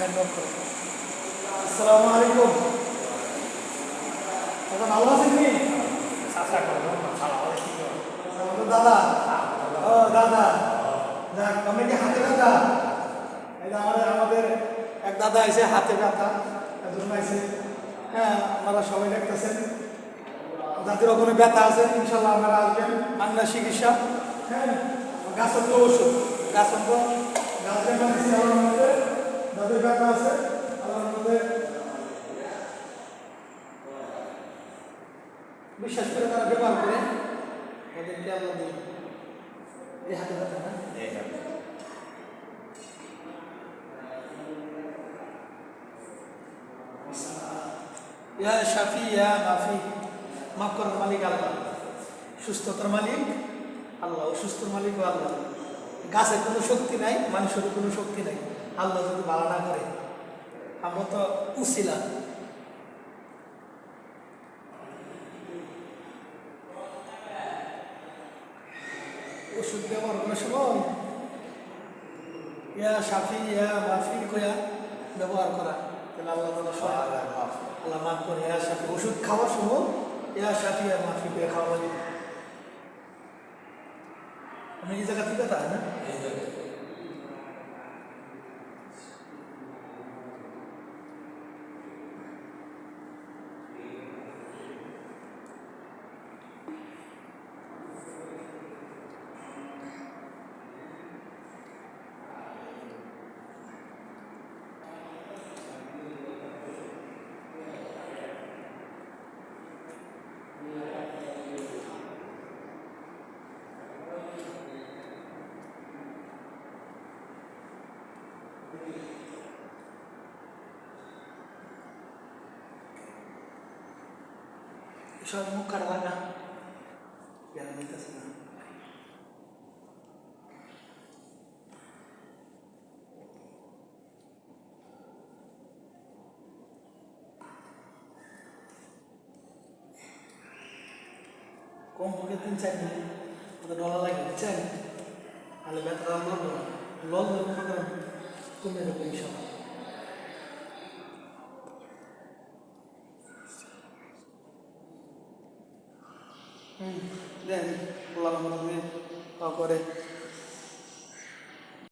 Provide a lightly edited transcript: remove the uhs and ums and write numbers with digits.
আসসালামু আলাইকুম। দাদা ভালো আছেন কি? দাদা, ও দাদা, যাক আপনি কি হাতে ব্যথা? এই যে আমাদের এক দাদা এসে হাতে ব্যথা একজন আইসে। হ্যাঁ, আপনারা সবাই দেখতেছেন যাদের ওখানে ব্যথা আছে ইনশাল্লাহ আপনারা আসবেন। বাংলা চিকিৎসা, হ্যাঁ, গাছের তো ওষুধ, গাছের তো গাছ দেখা দিচ্ছি আমার মধ্যে যাদের ব্যথা আছে আমার মধ্যে বিশ্বাস করে তারা ব্যবহার করে ওদেরকে আল্লাহ দিই এই হাতে ব্যথা না ইয়া শাফি ইয়া মাফি, মাফ করার মালিক আল্লাহ, সুস্থতার মালিক আল্লাহ, অসুস্থর মালিক আল্লাহ। গাছের কোনো শক্তি নাই, মানুষের কোনো শক্তি নাই, আল্লাহ যদি ভালো না করে। আমরা তো উছিলাম ওষুধ ব্যবহার করার সময় ইয়া শাফি ইয়া মাফি কয়া ব্যবহার করা, তাহলে আল্লাহ তাআলা সব আল্লাহ মাফ করে। ইয়া শাফি ওষুধ খাওয়ার সময় ইয়া শাফি ইয়া মাফি করে খাওয়া লাগে। আপনি এই জায়গা থেকে তাই না? সব মুখ কাটা লাগা জ্ঞান দিতেছে না। কম পক্ষে 3-4 মিনিট ওটা ডলার লাগে, বুঝছেন? তাহলে ব্যথাটা লড়বে না, লড়লে মনে করেন কমে যাবে ইনশাল্লাহ। দেন বললাম করে